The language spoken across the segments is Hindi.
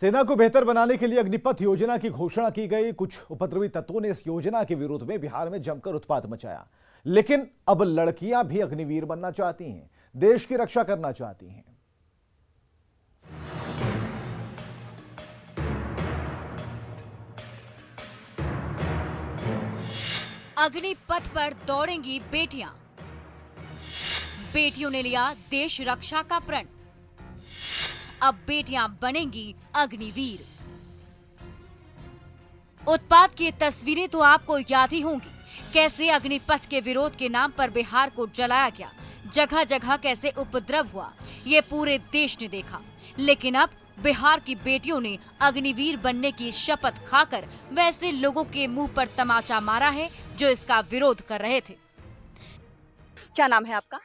सेना को बेहतर बनाने के लिए अग्निपथ योजना की घोषणा की गई। कुछ उपद्रवी तत्वों ने इस योजना के विरोध में बिहार में जमकर उत्पात मचाया, लेकिन अब लड़कियां भी अग्निवीर बनना चाहती हैं, देश की रक्षा करना चाहती हैं। अग्निपथ पर दौड़ेंगी बेटियां। बेटियों ने लिया देश रक्षा का प्रण। अब बेटियां बनेंगी अग्निवीर। उत्पात की तस्वीरें तो आपको याद ही होंगी। कैसे अग्निपथ के विरोध के नाम पर बिहार को जलाया गया, जगह जगह कैसे उपद्रव हुआ, ये पूरे देश ने देखा। लेकिन अब बिहार की बेटियों ने अग्निवीर बनने की शपथ खाकर वैसे लोगों के मुंह पर तमाचा मारा है जो इसका विरोध कर रहे थे। क्या नाम है आपका?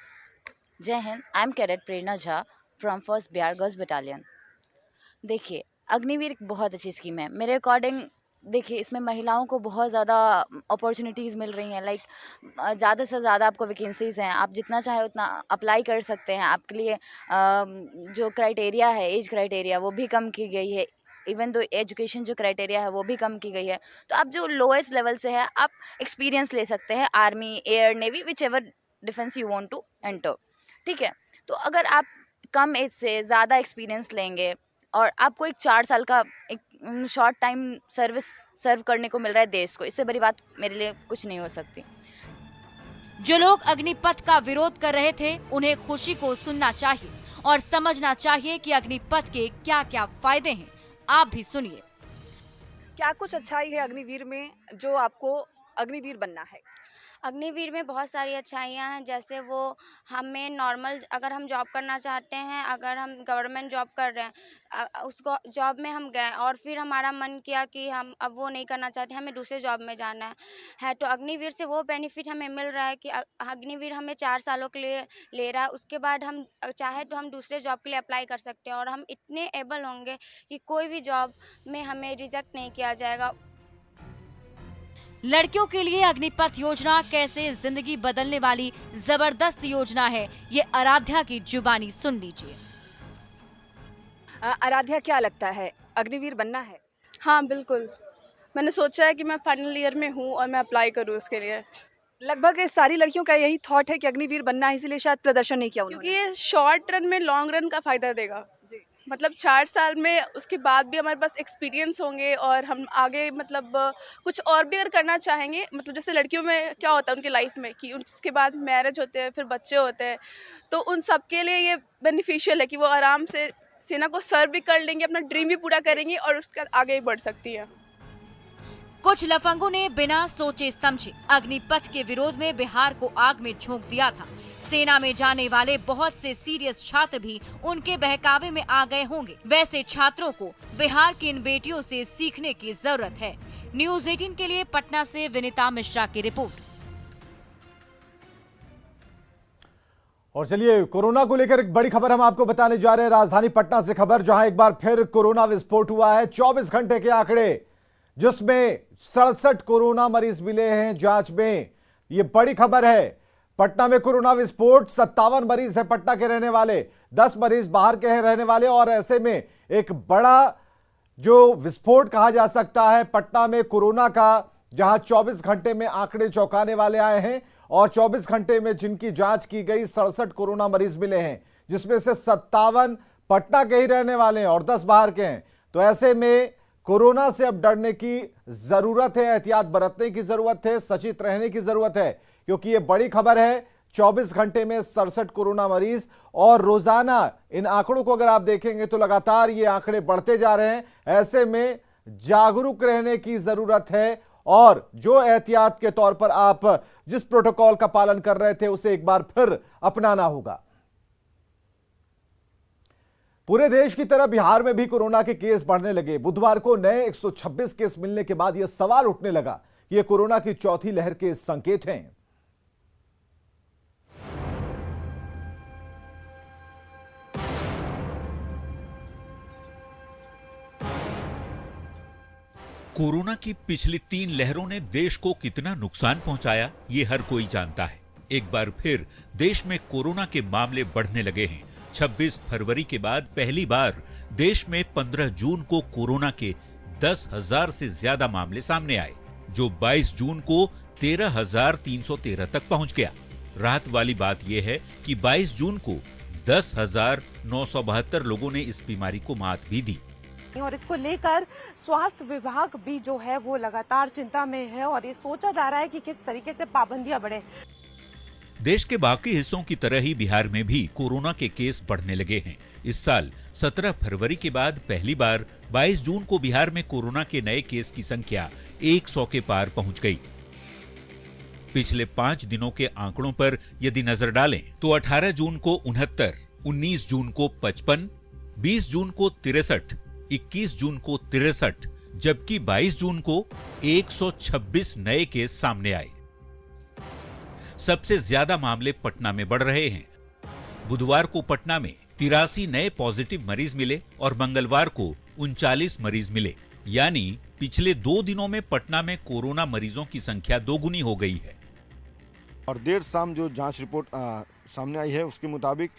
जय Hind. I am cadet Prerna Jha from first Bihar girls battalion. देखिए, अग्निवीर एक बहुत अच्छी स्कीम है मेरे अकॉर्डिंग। देखिए, इसमें महिलाओं को बहुत ज़्यादा अपॉर्चुनिटीज़ मिल रही हैं। लाइक ज़्यादा से ज़्यादा आपको वैकेंसीज़ हैं, आप जितना चाहे उतना अप्लाई कर सकते हैं। आपके लिए जो क्राइटेरिया है, एज क्राइटेरिया, वो भी कम की गई है। इवन दो एजुकेशन जो क्राइटेरिया है वो भी कम की गई है। तो आप जो लोएस्ट लेवल से है, आप एक्सपीरियंस ले सकते हैं, army, air, navy, whichever defence you want to enter. ठीक है, तो अगर आप कम एज से ज़्यादा एक्सपीरियंस लेंगे और आपको एक 4 साल का एक शॉर्ट टाइम सर्विस सर्व करने को मिल रहा है देश को, इससे बड़ी बात मेरे लिए कुछ नहीं हो सकती। जो लोग अग्निपथ का विरोध कर रहे थे, उन्हें खुशी को सुनना चाहिए और समझना चाहिए कि अग्निपथ के क्या क्या फायदे हैं। आप भी सुनिए। क्या कुछ अच्छाई है अग्निवीर में जो आपको अग्निवीर बनना है? अग्निवीर में बहुत सारी अच्छाइयाँ हैं, जैसे वो हमें नॉर्मल, अगर हम जॉब करना चाहते हैं, अगर हम गवर्नमेंट जॉब कर रहे हैं, उस जॉब में हम गए और फिर हमारा मन किया कि हम अब वो नहीं करना चाहते, हमें दूसरे जॉब में जाना है तो अग्निवीर से वो बेनिफिट हमें मिल रहा है कि अग्निवीर हमें 4 सालों के लिए ले रहा है। उसके बाद हम चाहे तो हम दूसरे जॉब के लिए अप्लाई कर सकते हैं और हम इतने एबल होंगे कि कोई भी जॉब में हमें रिजेक्ट नहीं किया जाएगा। लड़कियों के लिए अग्निपथ योजना कैसे जिंदगी बदलने वाली जबरदस्त योजना है, ये आराध्या की जुबानी सुन लीजिए। आराध्या, क्या लगता है अग्निवीर बनना है? हाँ बिल्कुल, मैंने सोचा है कि मैं फाइनल ईयर में हूँ और मैं अप्लाई करूँ उसके लिए। लगभग सारी लड़कियों का यही थॉट है कि अग्निवीर बनना है, इसलिए शायद प्रदर्शन नहीं किया क्योंकि उन्होंने। ये शॉर्ट रन में लॉन्ग रन का फायदा देगा। मतलब 4 साल में उसके बाद भी हमारे पास एक्सपीरियंस होंगे और हम आगे मतलब कुछ और भी अगर करना चाहेंगे, मतलब जैसे लड़कियों में क्या होता है उनकी लाइफ में कि उसके बाद मैरिज होते हैं, फिर बच्चे होते हैं, तो उन सब के लिए ये बेनिफिशियल है कि वो आराम से सेना को सर्व भी कर लेंगे, अपना ड्रीम भी पूरा करेंगी और उसके बाद आगे भी बढ़ सकती है। कुछ लफंगों ने बिना सोचे समझे अग्निपथ के विरोध में बिहार को आग में झोंक दिया था। सेना में जाने वाले बहुत से सीरियस छात्र भी उनके बहकावे में आ गए होंगे। वैसे छात्रों को बिहार की इन बेटियों से सीखने की जरूरत है। न्यूज़ 18 के लिए पटना से विनीता मिश्रा की रिपोर्ट। और चलिए, कोरोना को लेकर एक बड़ी खबर हम आपको बताने जा रहे हैं। राजधानी पटना से खबर, जहां एक बार फिर कोरोना विस्फोट हुआ है। 24 घंटे के आंकड़े, जिसमें 67 कोरोना मरीज मिले हैं जांच में। ये बड़ी खबर है। पटना में कोरोना विस्फोट, 57 मरीज है पटना के रहने वाले, 10 मरीज बाहर के हैं रहने वाले। और ऐसे में एक बड़ा जो विस्फोट कहा जा सकता है पटना में कोरोना का, जहां 24 घंटे में आंकड़े चौंकाने वाले आए हैं। और 24 घंटे में जिनकी जांच की गई, 67 कोरोना मरीज मिले हैं, जिसमें से 57 पटना के ही रहने वाले हैं और 10 बाहर के हैं। तो ऐसे में कोरोना से अब डरने की जरूरत है, एहतियात बरतने की जरूरत है, सचेत रहने की जरूरत है, क्योंकि ये बड़ी खबर है। 24 घंटे में 67 कोरोना मरीज, और रोजाना इन आंकड़ों को अगर आप देखेंगे तो लगातार ये आंकड़े बढ़ते जा रहे हैं। ऐसे में जागरूक रहने की जरूरत है और जो एहतियात के तौर पर आप जिस प्रोटोकॉल का पालन कर रहे थे, उसे एक बार फिर अपनाना होगा। पूरे देश की तरह बिहार में भी कोरोना के केस बढ़ने लगे। बुधवार को नए 126 केस मिलने के बाद यह सवाल उठने लगा कि यह कोरोना की चौथी लहर के संकेत हैं। कोरोना की पिछली 3 लहरों ने देश को कितना नुकसान पहुंचाया, ये हर कोई जानता है। एक बार फिर देश में कोरोना के मामले बढ़ने लगे हैं। 26 फरवरी के बाद पहली बार देश में 15 जून को कोरोना के 10,000 से ज्यादा मामले सामने आए, जो 22 जून को 13,313 तक पहुंच गया। राहत वाली बात यह है कि 22 जून को 10,972 लोगों ने इस बीमारी को मात भी दी। और इसको लेकर स्वास्थ्य विभाग भी जो है वो लगातार चिंता में है और ये सोचा जा रहा है कि किस तरीके से पाबंदियां बढ़े। देश के बाकी हिस्सों की तरह ही बिहार में भी कोरोना के केस बढ़ने लगे हैं। इस साल 17 फरवरी के बाद पहली बार 22 जून को बिहार में कोरोना के नए केस की संख्या 100 के पार पहुंच गई। पिछले 5 दिनों के आंकड़ों पर यदि नजर डालें तो 18 जून को 69, 19 जून को 55, 20 जून को 63, 21 जून को 63, जबकि 22 जून को 126 नए केस सामने आए। सबसे ज्यादा मामले पटना में बढ़ रहे हैं। बुधवार को पटना में 83 नए पॉजिटिव मरीज मिले और मंगलवार को 39 मरीज मिले, यानी पिछले 2 दिनों में पटना में कोरोना मरीजों की संख्या दोगुनी हो गई है। और देर शाम जो जांच रिपोर्ट सामने आई है उसके मुताबिक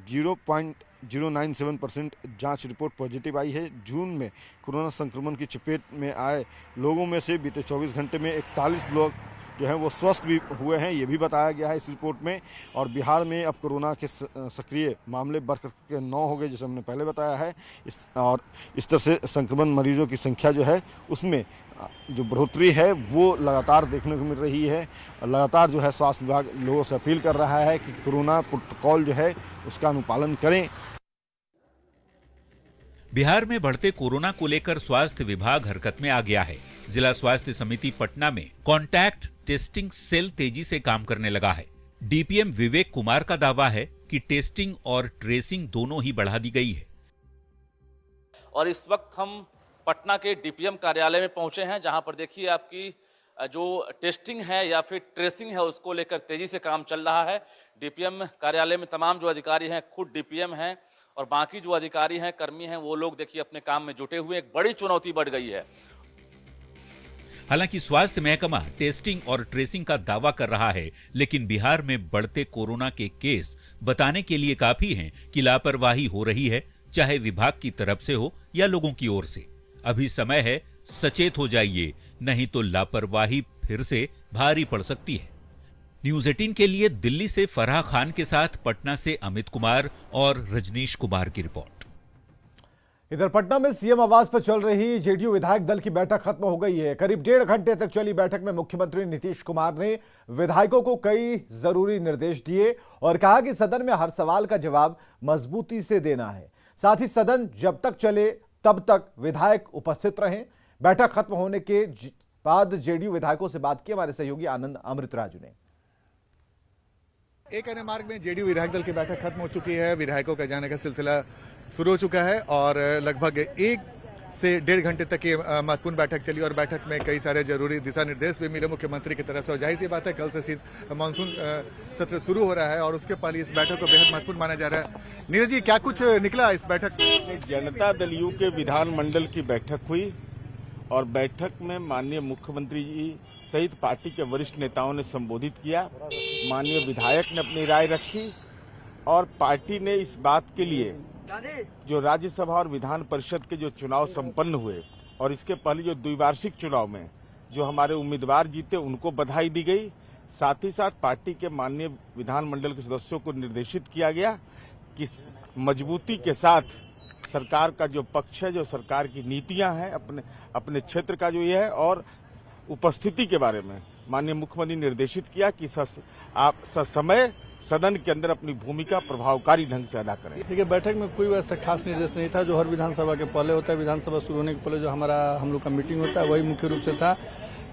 0.097% जांच रिपोर्ट पॉजिटिव आई है। जून में कोरोना संक्रमण की चपेट में आए लोगों में से बीते 24 घंटे में 41 लोग जो है वो स्वस्थ भी हुए हैं, ये भी बताया गया है इस रिपोर्ट में। और बिहार में अब कोरोना के सक्रिय मामले बढ़कर के 9 हो गए, जैसे हमने पहले बताया है। इस तरह से संक्रमण मरीजों की संख्या जो है उसमें जो बढ़ोतरी है वो लगातार देखने को मिल रही है। लगातार जो है स्वास्थ्य विभाग लोगों से अपील कर रहा है कि कोरोना प्रोटोकॉल जो है उसका अनुपालन करें। बिहार में बढ़ते कोरोना को लेकर स्वास्थ्य विभाग हरकत में आ गया है। जिला स्वास्थ्य समिति पटना में कॉन्टैक्ट टेस्टिंग सेल तेजी से काम करने लगा है। डीपीएम विवेक कुमार का दावा है कि टेस्टिंग और ट्रेसिंग दोनों ही बढ़ा दी गई है। और इस वक्त हम पटना के डीपीएम कार्यालय में पहुंचे हैं, जहां पर देखिए आपकी जो टेस्टिंग है या फिर ट्रेसिंग है उसको लेकर तेजी से काम चल रहा है। डीपीएम कार्यालय में तमाम जो अधिकारी हैं खुद डीपीएम हैं और बाकी जो अधिकारी हैं, कर्मी हैं, वो लोग देखिए अपने काम में जुटे हुए। एक बड़ी चुनौती बढ़ गई है। हालांकि स्वास्थ्य महकमा टेस्टिंग और ट्रेसिंग का दावा कर रहा है, लेकिन बिहार में बढ़ते कोरोना के केस बताने के लिए काफी हैं कि लापरवाही हो रही है, चाहे विभाग की तरफ से हो या लोगों की ओर से। अभी समय है, सचेत हो जाइए, नहीं तो लापरवाही फिर से भारी पड़ सकती है। न्यूज़ 18 के लिए दिल्ली से फराह खान के साथ पटना से अमित कुमार और रजनीश कुमार की रिपोर्ट। इधर पटना में सीएम आवास पर चल रही जेडीयू विधायक दल की बैठक खत्म हो गई है। करीब 1.5 घंटे तक चली बैठक में मुख्यमंत्री नीतीश कुमार ने विधायकों को कई जरूरी निर्देश दिए और कहा कि सदन में हर सवाल का जवाब मजबूती से देना है। साथ ही सदन जब तक चले तब तक विधायक उपस्थित रहें। बैठक खत्म होने के बाद जेडीयू विधायकों से बात की हमारे सहयोगी आनंद अमृत राजू ने। एक अन्य मार्ग में जेडीयू विधायक दल की बैठक खत्म हो चुकी है। विधायकों का जाने का सिलसिला शुरू हो चुका है और लगभग 1 से 1.5 घंटे तक ये महत्वपूर्ण बैठक चली और बैठक में कई सारे जरूरी दिशा निर्देश भी मिले मुख्यमंत्री की तरफ से। और जाहिर सी बात है, कल से मानसून सत्र शुरू हो रहा है और उसके पहले इस बैठक को बेहद महत्वपूर्ण माना जा रहा है। नीरज जी, क्या कुछ निकला इस बैठक में? जनता दल यू के विधानमंडल की बैठक हुई और बैठक में माननीय मुख्यमंत्री जी सहित पार्टी के वरिष्ठ नेताओं ने संबोधित किया। माननीय विधायक ने अपनी राय रखी और पार्टी ने इस बात के लिए जो राज्यसभा और विधान परिषद के जो चुनाव संपन्न हुए और इसके पहले जो द्विवार्षिक चुनाव में जो हमारे उम्मीदवार जीते उनको बधाई दी गई। साथ ही साथ पार्टी के माननीय विधानमंडल के सदस्यों को निर्देशित किया गया कि मजबूती के साथ सरकार का जो पक्ष है, जो सरकार की नीतियां हैं, अपने क्षेत्र का जो ये है और उपस्थिति के बारे में माननीय मुख्यमंत्री ने निर्देशित किया कि आप समय सदन के अंदर अपनी भूमिका प्रभावकारी ढंग से अदा करें। देखिए, बैठक में कोई वैसा खास निर्देश नहीं था जो हर विधानसभा के पहले होता है। विधानसभा शुरू होने के पहले जो हम लोग का मीटिंग होता है वही मुख्य रूप से था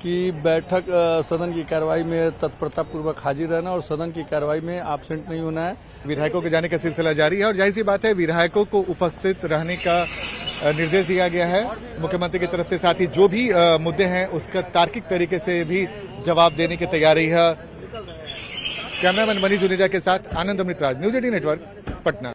कि बैठक सदन की कार्रवाई में तत्परता पूर्वक हाजिर रहना और सदन की कार्रवाई में एब्सेंट नहीं होना है। विधायकों के जाने का सिलसिला जारी है और जाहिर सी बात है विधायकों को उपस्थित रहने का निर्देश दिया गया है मुख्यमंत्री की तरफ से। साथ ही जो भी मुद्दे हैं उसका तार्किक तरीके से भी जवाब देने की तैयारी है। कैमरामैन मनीष जुनेजा के साथ आनंद अमृत राज, न्यूज़ 18 नेटवर्क, पटना।